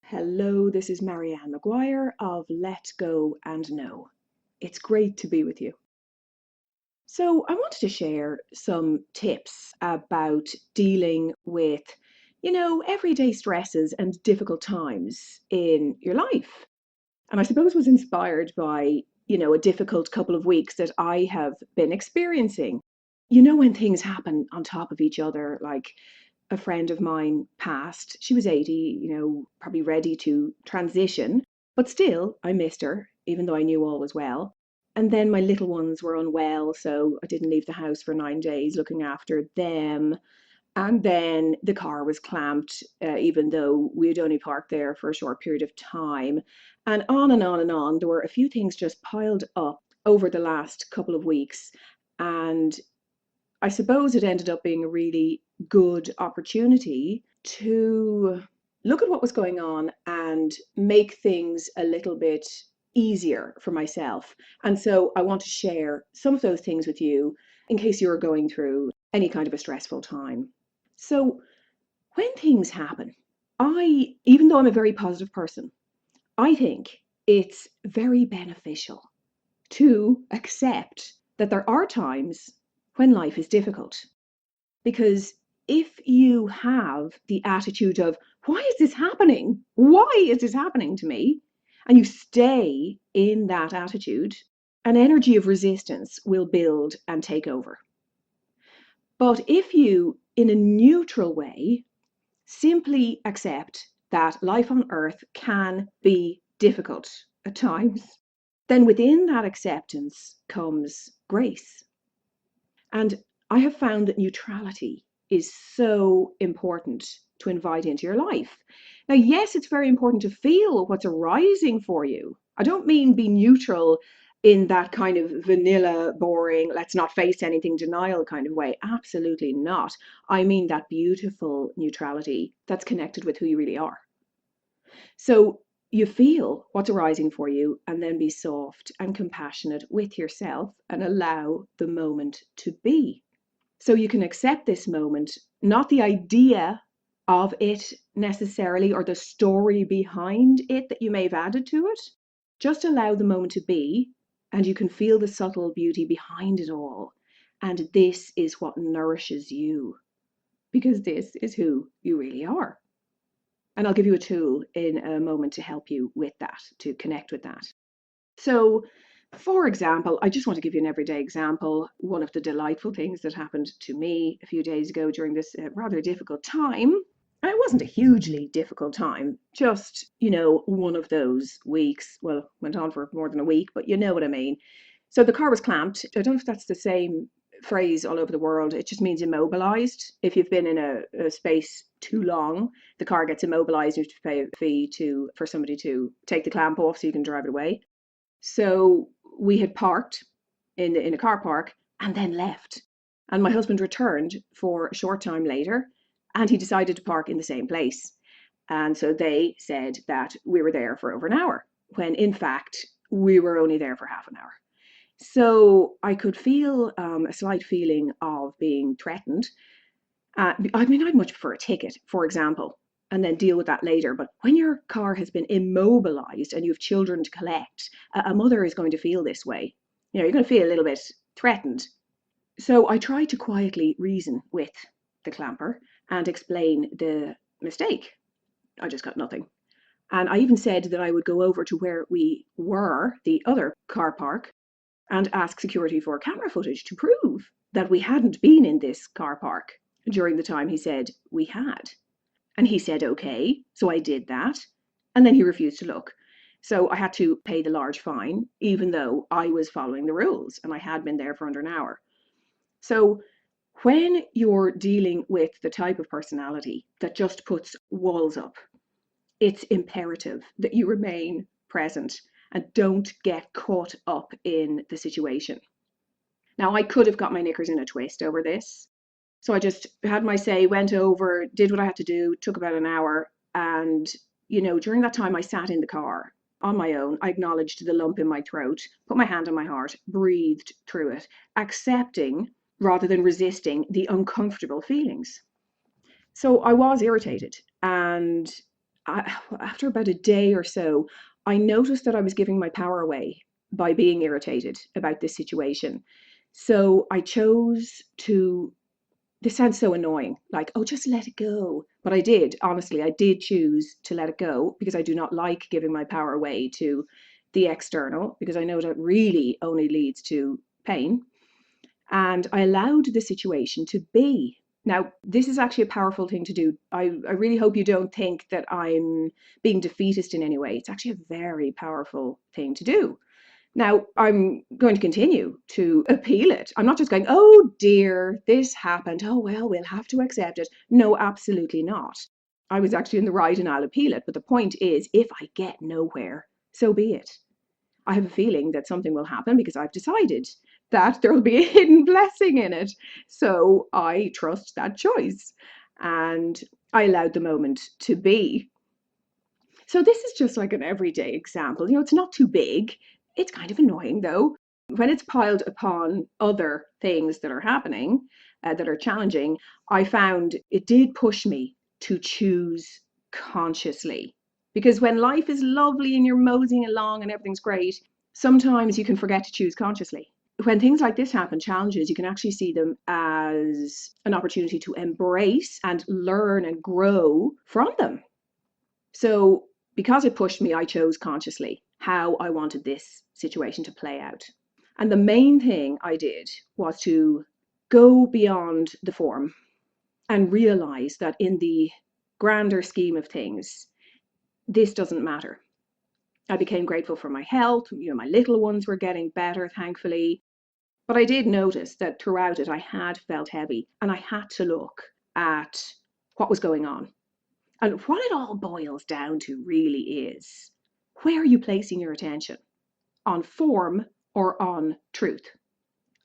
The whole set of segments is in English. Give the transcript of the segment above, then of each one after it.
Hello, this is Marianne McGuire of Let Go and Know. It's great to be with you. So, I wanted to share some tips about dealing with, everyday stresses and difficult times in your life. And I suppose was inspired by, a difficult couple of weeks that I have been experiencing. When things happen on top of each other, like a friend of mine passed. She was 80, probably ready to transition, but still, I missed her, even though I knew all was well. And then my little ones were unwell, so I didn't leave the house for 9 days looking after them. And then the car was clamped, even though we had only parked there for a short period of time. And on and on and on. There were a few things just piled up over the last couple of weeks. And I suppose it ended up being a really good opportunity to look at what was going on and make things a little bit easier for myself. And so I want to share some of those things with you in case you're going through any kind of a stressful time. So when things happen, even though I'm a very positive person, I think it's very beneficial to accept that there are times when life is difficult. Because if you have the attitude of, why is this happening? Why is this happening to me? And you stay in that attitude, an energy of resistance will build and take over. But if you, in a neutral way, simply accept that life on earth can be difficult at times, then within that acceptance comes grace. And I have found that neutrality is so important to invite into your life. Now, yes, it's very important to feel what's arising for you. I don't mean be neutral in that kind of vanilla, boring, let's not face anything denial kind of way. Absolutely not. I mean that beautiful neutrality that's connected with who you really are. So you feel what's arising for you and then be soft and compassionate with yourself and allow the moment to be. So you can accept this moment, not the idea of it necessarily or the story behind it that you may have added to it. Just allow the moment to be, and you can feel the subtle beauty behind it all. And this is what nourishes you, because this is who you really are. And I'll give you a tool in a moment to help you with that, to connect with that. So, for example, I just want to give you an everyday example. One of the delightful things that happened to me a few days ago during this rather difficult time. And it wasn't a hugely difficult time, just, one of those weeks. Well, went on for more than a week, but you know what I mean. So the car was clamped. I don't know if that's the same phrase all over the world. It just means immobilized. If you've been in a space too long, the car gets immobilized. You have to pay a fee for somebody to take the clamp off so you can drive it away. So we had parked in a car park and then left. And my husband returned for a short time later and he decided to park in the same place. And so they said that we were there for over an hour, when in fact we were only there for half an hour. So I could feel a slight feeling of being threatened. I'd much prefer a ticket, for example, and then deal with that later. But when your car has been immobilized and you have children to collect, a mother is going to feel this way. You're going to feel a little bit threatened. So I tried to quietly reason with the clamper and explain the mistake. I just got nothing. And I even said that I would go over to where we were, the other car park, and ask security for camera footage to prove that we hadn't been in this car park during the time he said we had. And he said, okay. So I did that. And then he refused to look. So I had to pay the large fine, even though I was following the rules and I had been there for under an hour. So when you're dealing with the type of personality that just puts walls up, it's imperative that you remain present and don't get caught up in the situation. Now, I could have got my knickers in a twist over this. So I just had my say, went over, did what I had to do, took about an hour. And, during that time I sat in the car on my own. I acknowledged the lump in my throat, put my hand on my heart, breathed through it, accepting rather than resisting the uncomfortable feelings. So I was irritated and after about a day or so, I noticed that I was giving my power away by being irritated about this situation. So I chose to, this sounds so annoying, like, oh, just let it go. But I did, honestly, I did choose to let it go because I do not like giving my power away to the external, because I know that really only leads to pain. And I allowed the situation to be. Now, this is actually a powerful thing to do. I really hope you don't think that I'm being defeatist in any way. It's actually a very powerful thing to do. Now, I'm going to continue to appeal it. I'm not just going, oh dear, this happened. Oh, well, we'll have to accept it. No, absolutely not. I was actually in the right and I'll appeal it. But the point is, if I get nowhere, so be it. I have a feeling that something will happen because I've decided that there will be a hidden blessing in it. So I trust that choice. And I allowed the moment to be. So this is just like an everyday example. It's not too big. It's kind of annoying though. When it's piled upon other things that are happening, that are challenging, I found it did push me to choose consciously. Because when life is lovely and you're moseying along and everything's great, sometimes you can forget to choose consciously. When things like this happen, challenges, you can actually see them as an opportunity to embrace and learn and grow from them. So because it pushed me, I chose consciously how I wanted this situation to play out. And the main thing I did was to go beyond the form and realize that in the grander scheme of things, this doesn't matter. I became grateful for my health. My little ones were getting better, thankfully. But I did notice that throughout it, I had felt heavy and I had to look at what was going on. And what it all boils down to really is, where are you placing your attention? On form or on truth?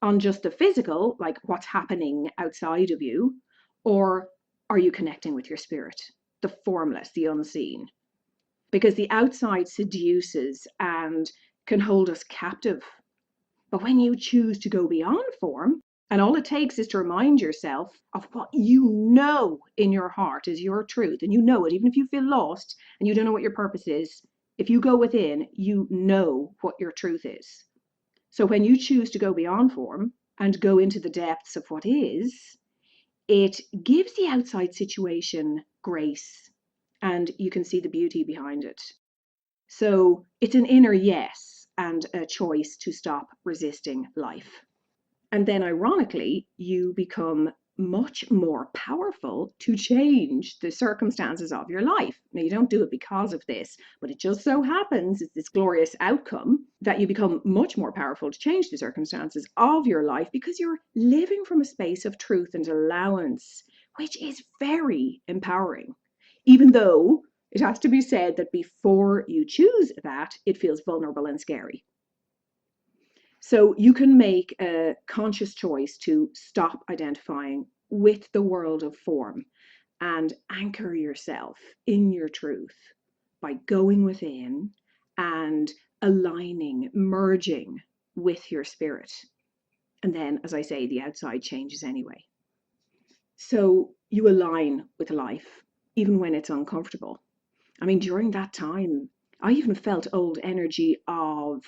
On just the physical, like what's happening outside of you? Or are you connecting with your spirit, the formless, the unseen? Because the outside seduces and can hold us captive. But when you choose to go beyond form, and all it takes is to remind yourself of what you know in your heart is your truth, and you know it, even if you feel lost and you don't know what your purpose is, if you go within, you know what your truth is. So when you choose to go beyond form and go into the depths of what is, it gives the outside situation grace, and you can see the beauty behind it. So it's an inner yes and a choice to stop resisting life. And then, ironically, you become much more powerful to change the circumstances of your life. Now, you don't do it because of this, but it just so happens it's this glorious outcome that you become much more powerful to change the circumstances of your life because you're living from a space of truth and allowance, which is very empowering. Even though it has to be said that before you choose that, it feels vulnerable and scary. So you can make a conscious choice to stop identifying with the world of form and anchor yourself in your truth by going within and aligning, merging with your spirit. And then, as I say, the outside changes anyway. So you align with life, even when it's uncomfortable. I mean, during that time, I even felt old energy of,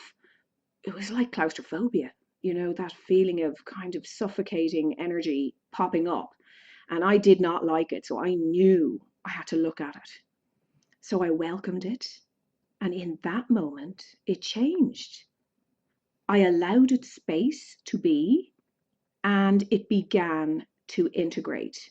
it was like claustrophobia, that feeling of kind of suffocating energy popping up. And I did not like it. So I knew I had to look at it. So I welcomed it. And in that moment, it changed. I allowed it space to be, and it began to integrate.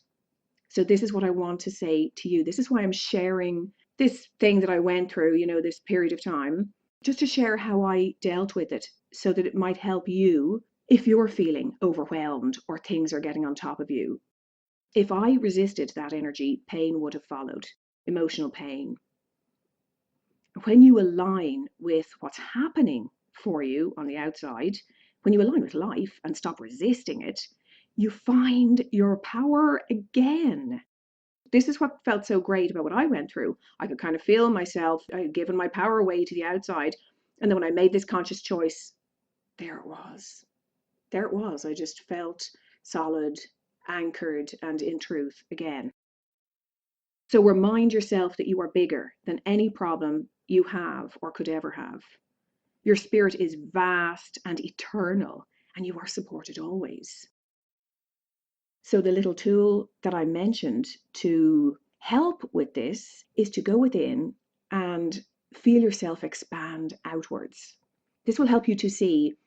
So this is what I want to say to you. This is why I'm sharing this thing that I went through, this period of time, just to share how I dealt with it so that it might help you if you're feeling overwhelmed or things are getting on top of you. If I resisted that energy, pain would have followed, emotional pain. When you align with what's happening for you on the outside, when you align with life and stop resisting it, you find your power again. This is what felt so great about what I went through. I could kind of feel myself, I had given my power away to the outside. And then when I made this conscious choice, there it was. There it was. I just felt solid, anchored, and in truth again. So remind yourself that you are bigger than any problem you have or could ever have. Your spirit is vast and eternal, and you are supported always. So the little tool that I mentioned to help with this is to go within and feel yourself expand outwards. This will help you to see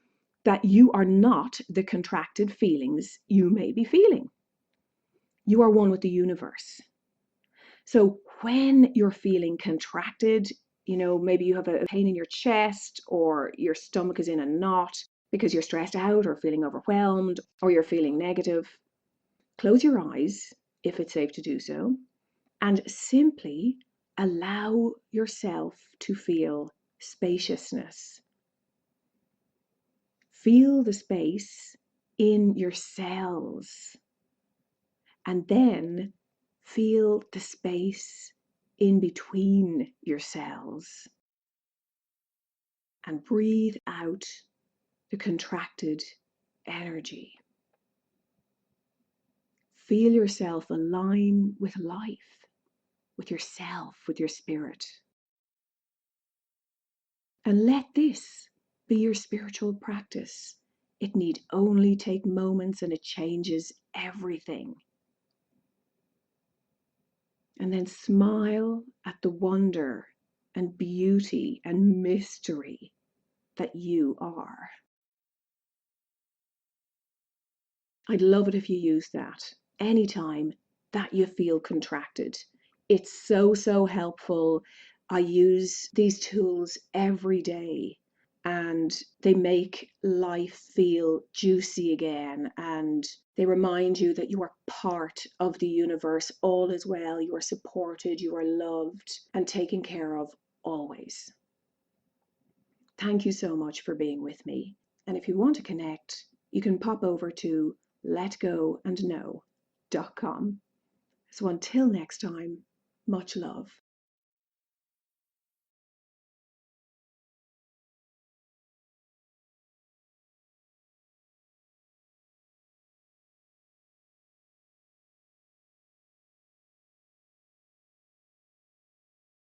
that you are not the contracted feelings you may be feeling. You are one with the universe. So when you're feeling contracted, maybe you have a pain in your chest or your stomach is in a knot because you're stressed out or feeling overwhelmed or you're feeling negative, close your eyes if it's safe to do so and simply allow yourself to feel spaciousness. Feel the space in your cells and then feel the space in between your cells and breathe out the contracted energy. Feel yourself align with life, with yourself, with your spirit. And let this be your spiritual practice. It need only take moments and it changes everything. And then smile at the wonder and beauty and mystery that you are. I'd love it if you use that anytime that you feel contracted. It's so helpful. I use these tools every day and they make life feel juicy again, and they remind you that you are part of the universe. All is well, you are supported, you are loved and taken care of always. Thank you so much for being with me. And if you want to connect, you can pop over to letgoandknow.com. So until next time, much love.